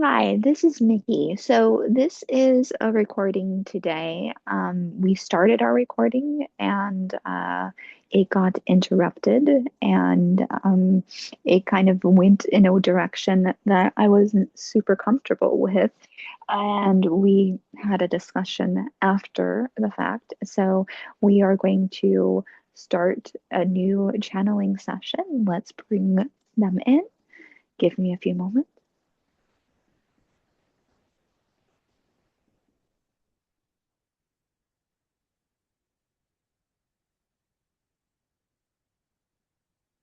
Hi, this is Mickey. So this is a recording today. We started our recording and it got interrupted and it kind of went in a direction that I wasn't super comfortable with. And we had a discussion after the fact. So we are going to start a new channeling session. Let's bring them in. Give me a few moments.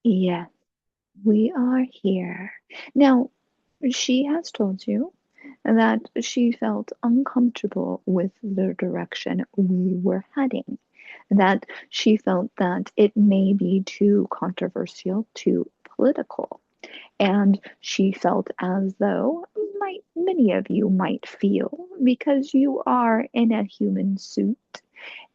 Yes. We are here. Now, she has told you that she felt uncomfortable with the direction we were heading, that she felt that it may be too controversial, too political, and she felt as though many of you might feel because you are in a human suit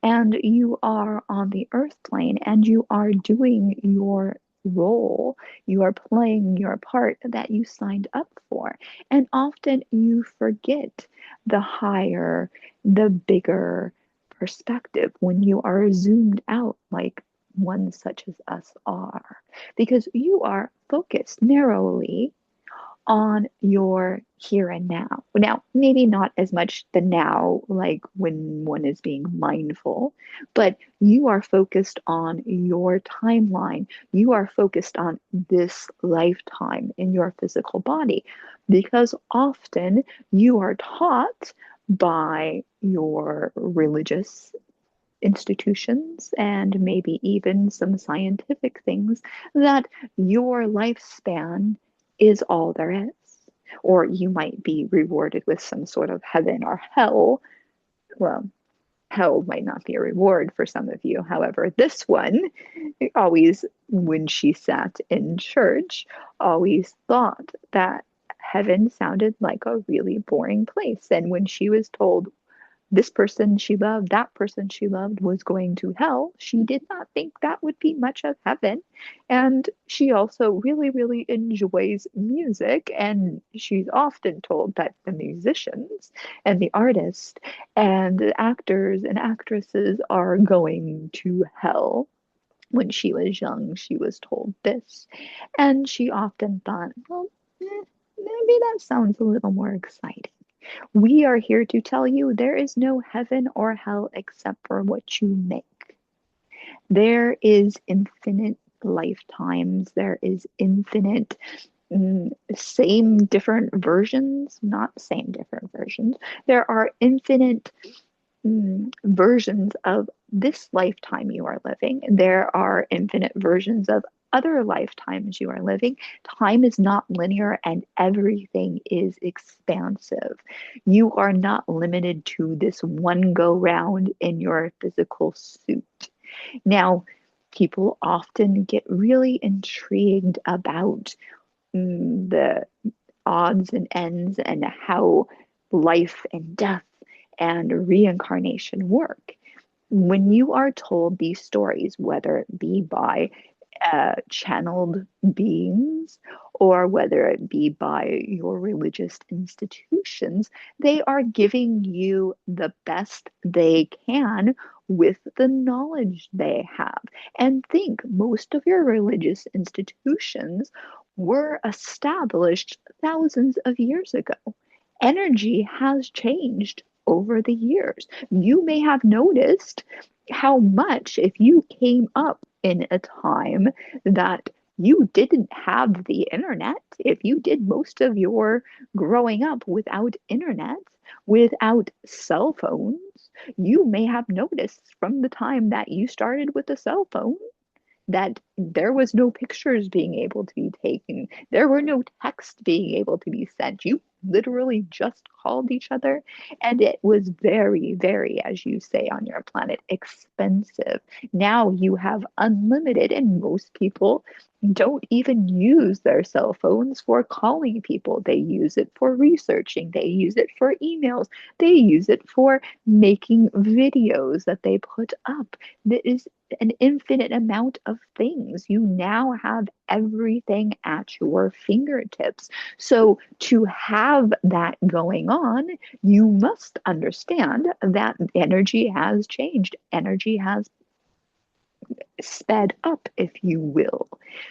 and you are on the earth plane and you are doing your role, you are playing your part that you signed up for. And often you forget the higher, the bigger perspective when you are zoomed out like ones such as us are, because you are focused narrowly on your here and now. Now, maybe not as much the now, like when one is being mindful, but you are focused on your timeline. You are focused on this lifetime in your physical body because often you are taught by your religious institutions and maybe even some scientific things that your lifespan is all there is. Or you might be rewarded with some sort of heaven or hell. Well, hell might not be a reward for some of you. However, this one always, when she sat in church, always thought that heaven sounded like a really boring place. And when she was told this person she loved, that person she loved was going to hell, she did not think that would be much of heaven. And she also really, really enjoys music. And she's often told that the musicians and the artists and the actors and actresses are going to hell. When she was young, she was told this. And she often thought, well, maybe that sounds a little more exciting. We are here to tell you there is no heaven or hell except for what you make. There is infinite lifetimes, there is infinite same different versions, not same different versions. There are infinite versions of this lifetime you are living. There are infinite versions of other lifetimes you are living. Time is not linear and everything is expansive. You are not limited to this one go round in your physical suit. Now, people often get really intrigued about the odds and ends and how life and death and reincarnation work. When you are told these stories, whether it be by channeled beings or whether it be by your religious institutions, they are giving you the best they can with the knowledge they have. And think most of your religious institutions were established thousands of years ago. Energy has changed over the years. You may have noticed how much, if you came up in a time that you didn't have the internet, if you did most of your growing up without internet, without cell phones, you may have noticed from the time that you started with a cell phone that there was no pictures being able to be taken. There were no texts being able to be sent. You literally just called each other, and it was very, very, as you say on your planet, expensive. Now you have unlimited, and most people don't even use their cell phones for calling people. They use it for researching, they use it for emails, they use it for making videos that they put up. There is an infinite amount of things. You now have everything at your fingertips. So, to have that going on, you must understand that energy has changed. Energy has sped up, if you will.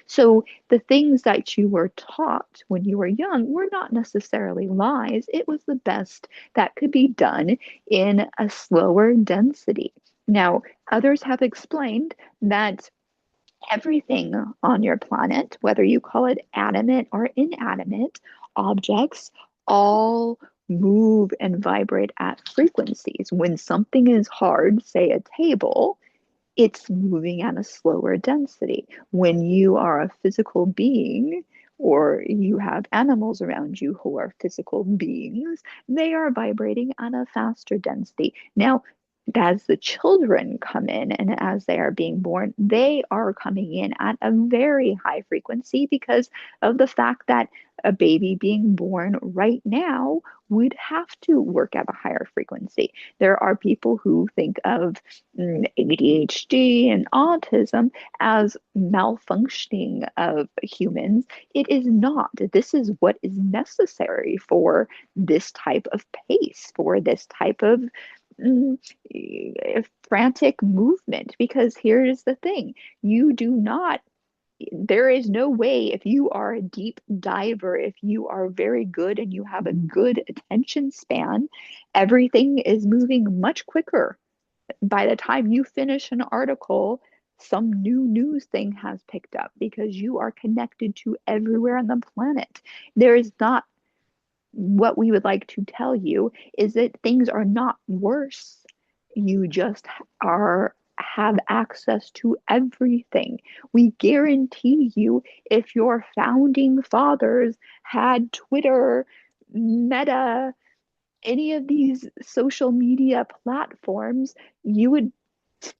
So the things that you were taught when you were young were not necessarily lies. It was the best that could be done in a slower density. Now, others have explained that everything on your planet, whether you call it animate or inanimate objects, all move and vibrate at frequencies. When something is hard, say a table, it's moving at a slower density. When you are a physical being, or you have animals around you who are physical beings, they are vibrating at a faster density. Now, as the children come in and as they are being born, they are coming in at a very high frequency because of the fact that a baby being born right now would have to work at a higher frequency. There are people who think of ADHD and autism as malfunctioning of humans. It is not. This is what is necessary for this type of pace, for this type of mm, frantic movement. Because here's the thing, you do not, there is no way, if you are a deep diver, if you are very good and you have a good attention span, everything is moving much quicker. By the time you finish an article, some new news thing has picked up because you are connected to everywhere on the planet. There is not, what we would like to tell you is that things are not worse. You just are have access to everything. We guarantee you, if your founding fathers had Twitter, Meta, any of these social media platforms, you would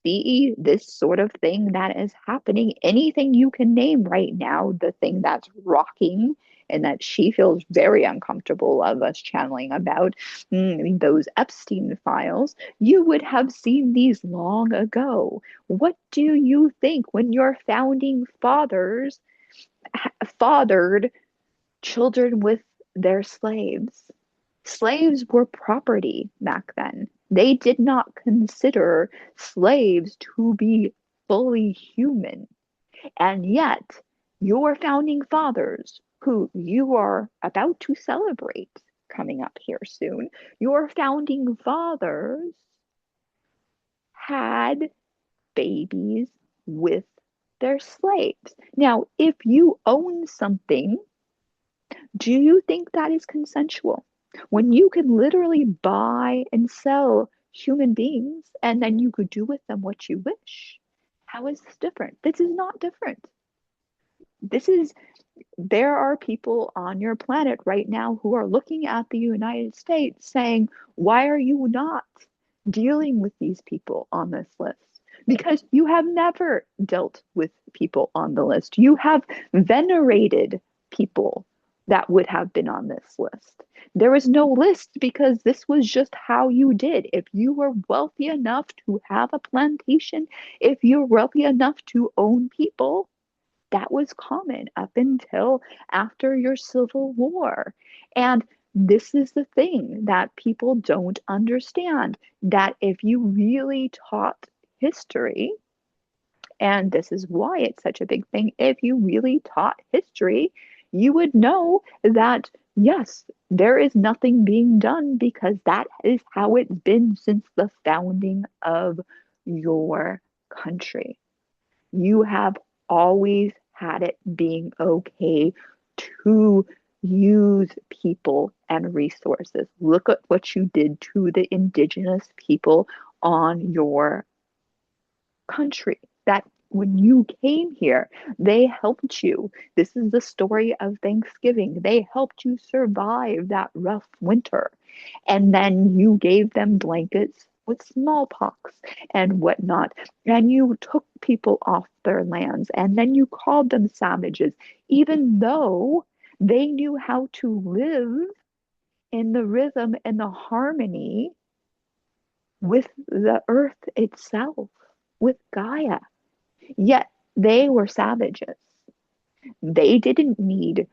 see this sort of thing that is happening. Anything you can name right now, the thing that's rocking and that she feels very uncomfortable of us channeling about, those Epstein files, you would have seen these long ago. What do you think when your founding fathers fathered children with their slaves? Slaves were property back then. They did not consider slaves to be fully human. And yet, your founding fathers, who you are about to celebrate coming up here soon, your founding fathers had babies with their slaves. Now, if you own something, do you think that is consensual? When you can literally buy and sell human beings and then you could do with them what you wish. How is this different? This is not different. This is, there are people on your planet right now who are looking at the United States saying, why are you not dealing with these people on this list? Because you have never dealt with people on the list. You have venerated people that would have been on this list. There was no list because this was just how you did. If you were wealthy enough to have a plantation, if you're wealthy enough to own people, that was common up until after your Civil War. And this is the thing that people don't understand, that if you really taught history, and this is why it's such a big thing, if you really taught history, you would know that yes, there is nothing being done because that is how it's been since the founding of your country. You have always had it being okay to use people and resources. Look at what you did to the indigenous people on your country. That when you came here, they helped you. This is the story of Thanksgiving. They helped you survive that rough winter. And then you gave them blankets, with smallpox and whatnot, and you took people off their lands, and then you called them savages, even though they knew how to live in the rhythm and the harmony with the earth itself, with Gaia. Yet they were savages. They didn't need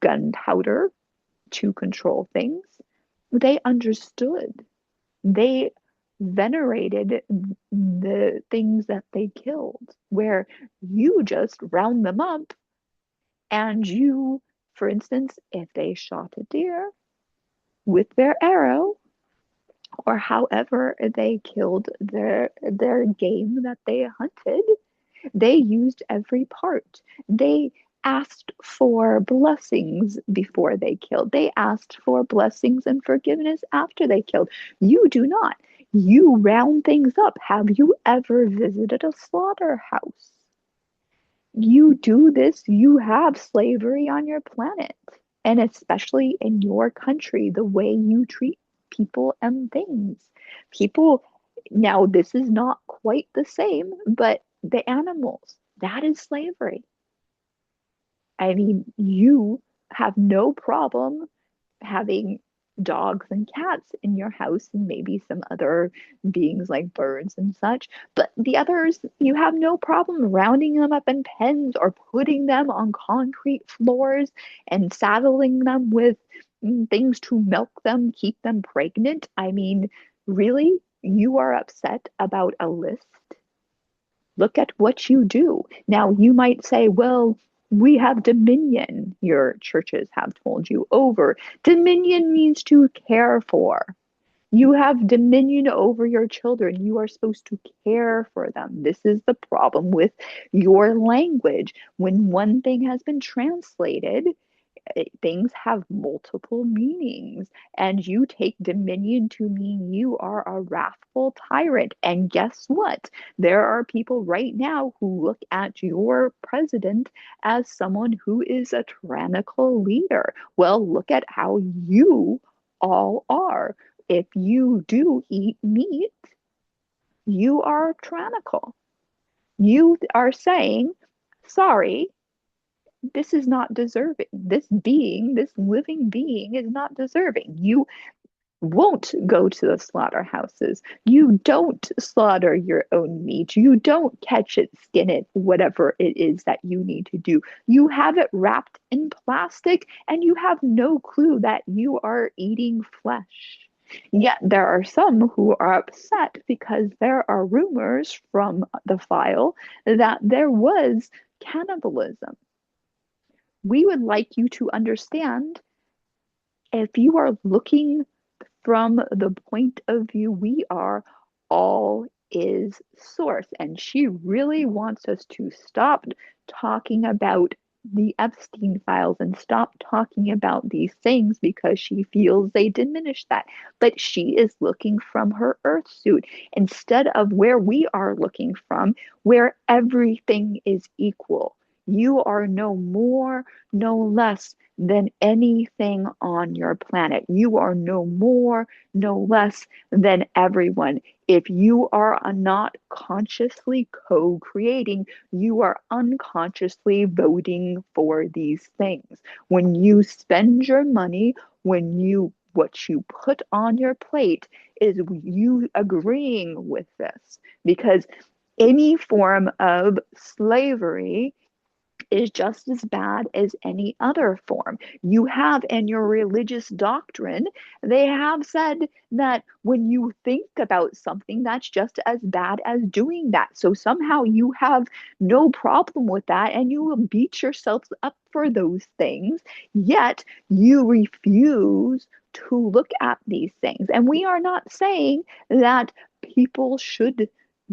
gunpowder to control things. They understood. They venerated the things that they killed, where you just round them up and you, for instance, if they shot a deer with their arrow, or however they killed their game that they hunted, they used every part. They asked for blessings before they killed. They asked for blessings and forgiveness after they killed. You do not. You round things up. Have you ever visited a slaughterhouse? You do this, you have slavery on your planet. And especially in your country, the way you treat people and things. People, now this is not quite the same, but the animals, that is slavery. I mean, you have no problem having dogs and cats in your house and maybe some other beings like birds and such. But the others, you have no problem rounding them up in pens or putting them on concrete floors and saddling them with things to milk them, keep them pregnant. I mean, really? You are upset about a list? Look at what you do. Now, you might say, well, we have dominion, your churches have told you over. Dominion means to care for. You have dominion over your children. You are supposed to care for them. This is the problem with your language. When one thing has been translated, things have multiple meanings, and you take dominion to mean you are a wrathful tyrant. And guess what? There are people right now who look at your president as someone who is a tyrannical leader. Well, look at how you all are. If you do eat meat, you are tyrannical. You are saying, sorry, this is not deserving. This being, this living being is not deserving. You won't go to the slaughterhouses. You don't slaughter your own meat. You don't catch it, skin it, whatever it is that you need to do. You have it wrapped in plastic and you have no clue that you are eating flesh. Yet there are some who are upset because there are rumors from the file that there was cannibalism. We would like you to understand, if you are looking from the point of view we are, all is source. And she really wants us to stop talking about the Epstein files and stop talking about these things because she feels they diminish that. But she is looking from her earth suit instead of where we are looking from, where everything is equal. You are no more, no less than anything on your planet. You are no more, no less than everyone. If you are not consciously co creating, you are unconsciously voting for these things. When you spend your money, what you put on your plate is you agreeing with this, because any form of slavery is just as bad as any other form. You have in your religious doctrine, they have said that when you think about something, that's just as bad as doing that. So somehow you have no problem with that and you will beat yourself up for those things, yet you refuse to look at these things. And we are not saying that people should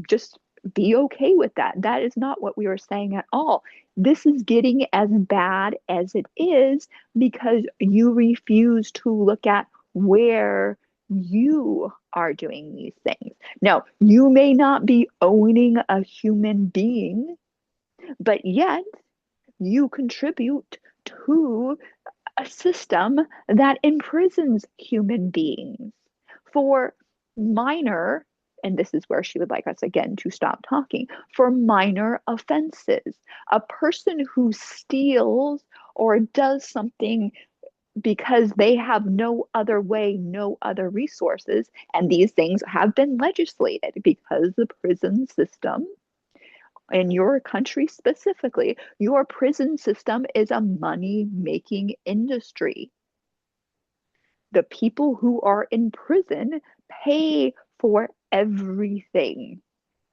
just be okay with that. That is not what we are saying at all. This is getting as bad as it is because you refuse to look at where you are doing these things. Now, you may not be owning a human being, but yet you contribute to a system that imprisons human beings for minor and this is where she would like us again to stop talking, for minor offenses. A person who steals or does something because they have no other way, no other resources, and these things have been legislated because the prison system in your country specifically, your prison system is a money making industry. The people who are in prison pay for everything.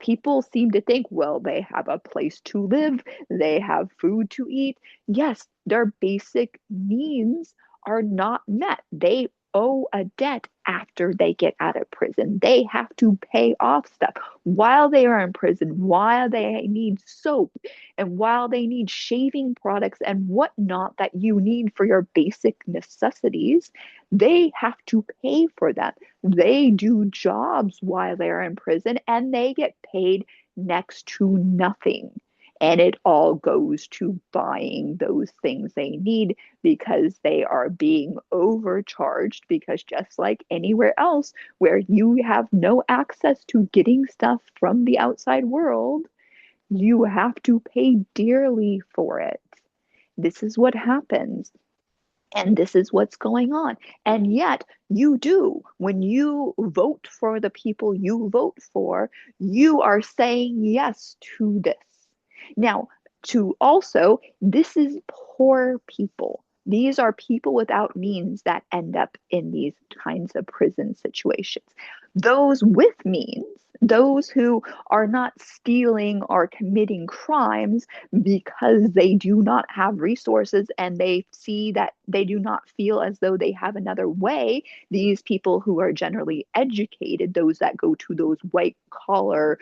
People seem to think, well, they have a place to live, they have food to eat. Yes, their basic needs are not met. They owe a debt after they get out of prison. They have to pay off stuff while they are in prison, while they need soap, and while they need shaving products and whatnot that you need for your basic necessities. They have to pay for that. They do jobs while they're in prison and they get paid next to nothing. And it all goes to buying those things they need because they are being overcharged. Because just like anywhere else where you have no access to getting stuff from the outside world, you have to pay dearly for it. This is what happens. And this is what's going on. And yet, you do. When you vote for the people you vote for, you are saying yes to this. Now, to also, this is poor people. These are people without means that end up in these kinds of prison situations. Those with means, those who are not stealing or committing crimes because they do not have resources and they see that they do not feel as though they have another way. These people who are generally educated, those that go to those white collar,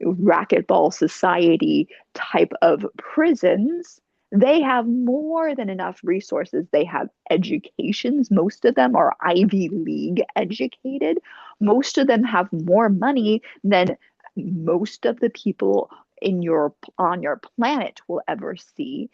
racquetball society type of prisons, they have more than enough resources. They have educations. Most of them are Ivy League educated. Most of them have more money than most of the people in your on your planet will ever see,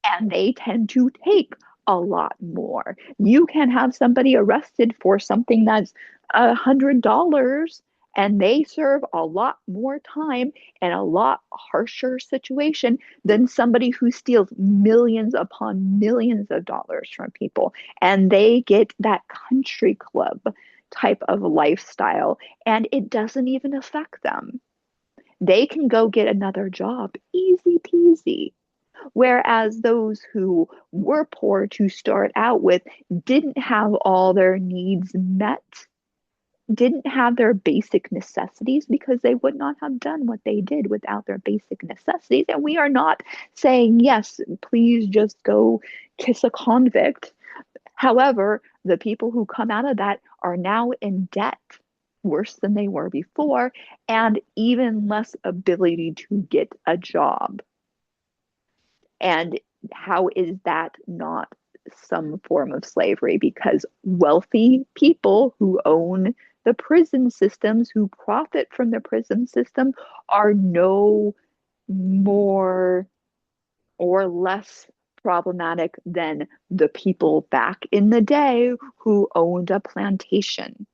and they tend to take a lot more. You can have somebody arrested for something that's $100 and they serve a lot more time and a lot harsher situation than somebody who steals millions upon millions of dollars from people. And they get that country club type of lifestyle and it doesn't even affect them. They can go get another job, easy peasy. Whereas those who were poor to start out with didn't have all their needs met, didn't have their basic necessities because they would not have done what they did without their basic necessities. And we are not saying, yes, please just go kiss a convict. However, the people who come out of that are now in debt worse than they were before and even less ability to get a job. And how is that not some form of slavery? Because wealthy people who own the prison systems, who profit from the prison system, are no more or less problematic than the people back in the day who owned a plantation.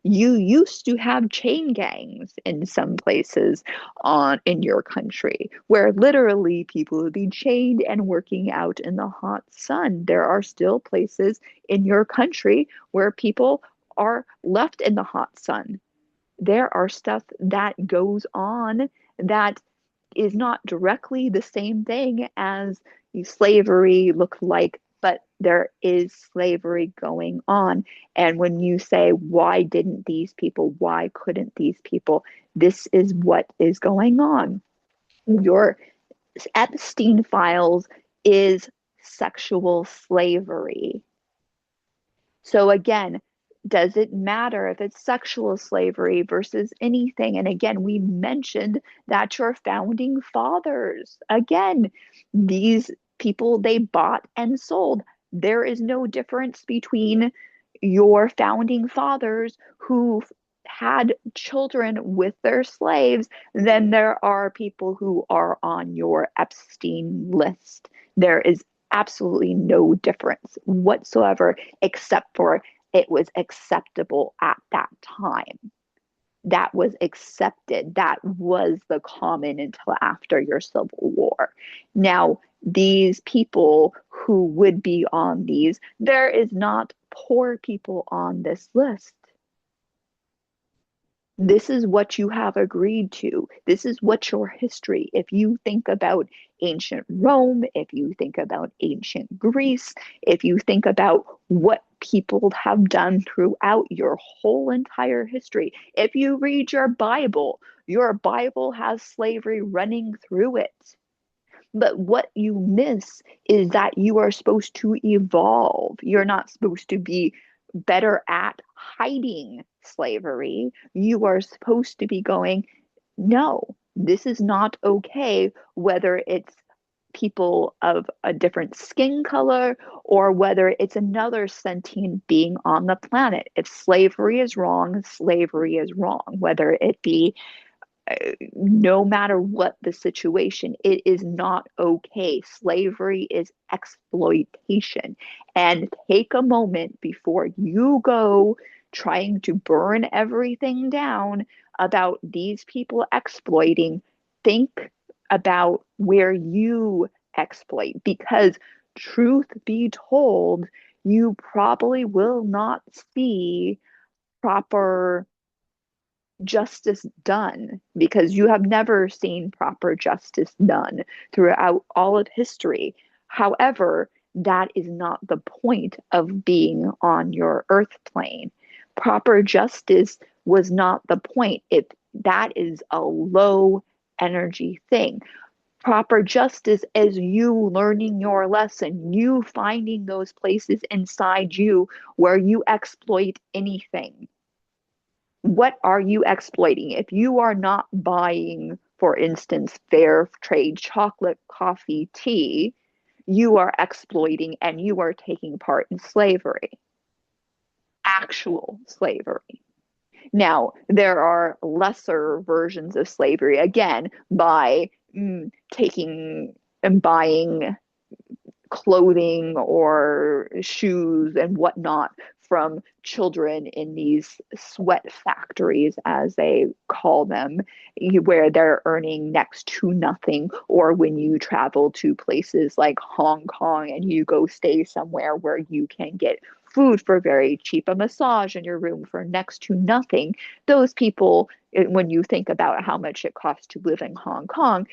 You used to have chain gangs in some places on in your country where literally people would be chained and working out in the hot sun. There are still places in your country where people are left in the hot sun. There are stuff that goes on that is not directly the same thing as slavery look like, but there is slavery going on. And when you say, why didn't these people, why couldn't these people, this is what is going on. Your Epstein files is sexual slavery. So again, does it matter if it's sexual slavery versus anything? And again, we mentioned that your founding fathers, again, these people, they bought and sold. There is no difference between your founding fathers who had children with their slaves than there are people who are on your Epstein list. There is absolutely no difference whatsoever, except for it was acceptable at that time. That was accepted. That was the common until after your Civil War. Now, these people who would be on these, there is not poor people on this list. This is what you have agreed to. This is what your history. If you think about ancient Rome, if you think about ancient Greece, if you think about what people have done throughout your whole entire history, if you read your Bible has slavery running through it. But what you miss is that you are supposed to evolve. You're not supposed to be better at hiding slavery. You are supposed to be going, no, this is not okay, whether it's people of a different skin color or whether it's another sentient being on the planet. If slavery is wrong, slavery is wrong, whether it be no matter what the situation, it is not okay. Slavery is exploitation. And take a moment before you go trying to burn everything down about these people exploiting. Think about where you exploit, because truth be told, you probably will not see proper justice done, because you have never seen proper justice done throughout all of history. However, that is not the point of being on your earth plane. Proper justice was not the point. If that is a low energy thing. Proper justice is you learning your lesson, you finding those places inside you where you exploit anything. What are you exploiting? If you are not buying, for instance, fair trade chocolate, coffee, tea, you are exploiting and you are taking part in slavery, actual slavery. Now, there are lesser versions of slavery, again, by taking and buying clothing or shoes and whatnot from children in these sweat factories, as they call them, where they're earning next to nothing. Or when you travel to places like Hong Kong and you go stay somewhere where you can get food for very cheap, a massage in your room for next to nothing. Those people, when you think about how much it costs to live in Hong Kong,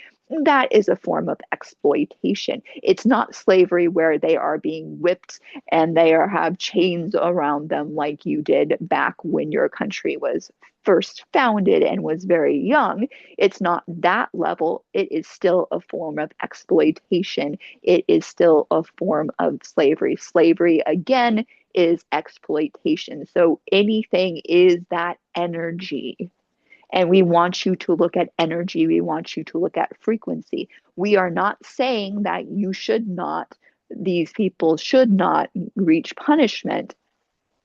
that is a form of exploitation. It's not slavery where they are being whipped and have chains around them like you did back when your country was first founded and was very young. It's not that level. It is still a form of exploitation. It is still a form of slavery. Slavery, again, is exploitation. So anything is that energy. And we want you to look at energy. We want you to look at frequency. We are not saying that these people should not reach punishment.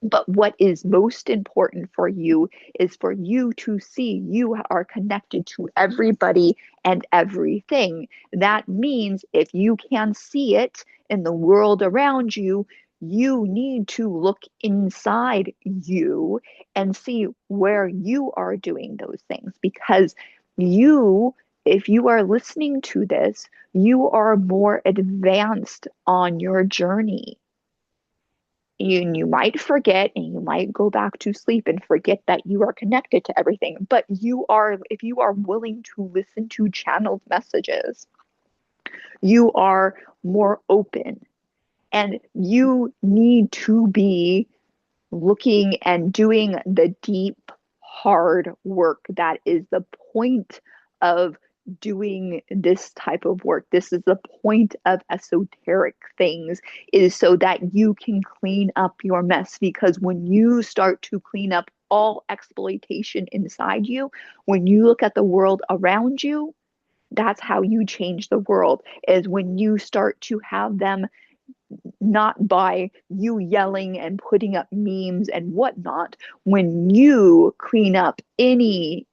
But what is most important for you is for you to see you are connected to everybody and everything. That means if you can see it in the world around you, you need to look inside you and see where you are doing those things, because you, if you are listening to this, you are more advanced on your journey. You might forget and you might go back to sleep and forget that you are connected to everything. But if you are willing to listen to channeled messages, you are more open, and you need to be looking and doing the deep, hard work. That is the point of doing this type of work. This is the point of esoteric things, is so that you can clean up your mess. Because when you start to clean up all exploitation inside you, when you look at the world around you, that's how you change the world, is when you start to have them, not by you yelling and putting up memes and whatnot. When you clean up any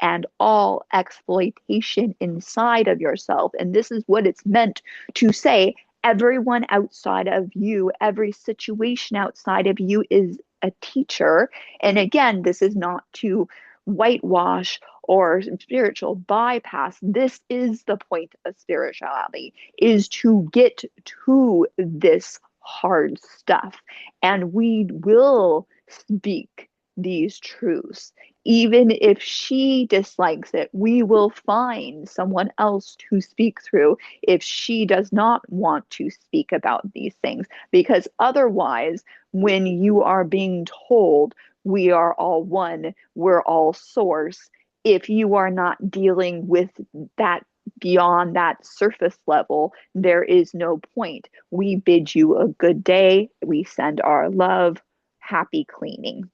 and all exploitation inside of yourself, and this is what it's meant to say, everyone outside of you, every situation outside of you is a teacher. And again, this is not to whitewash or spiritual bypass. This is the point of spirituality, is to get to this hard stuff. And we will speak these truths. Even if she dislikes it, we will find someone else to speak through if she does not want to speak about these things. Because otherwise, when you are being told we are all one, we're all source, if you are not dealing with that beyond that surface level, there is no point. We bid you a good day. We send our love. Happy cleaning.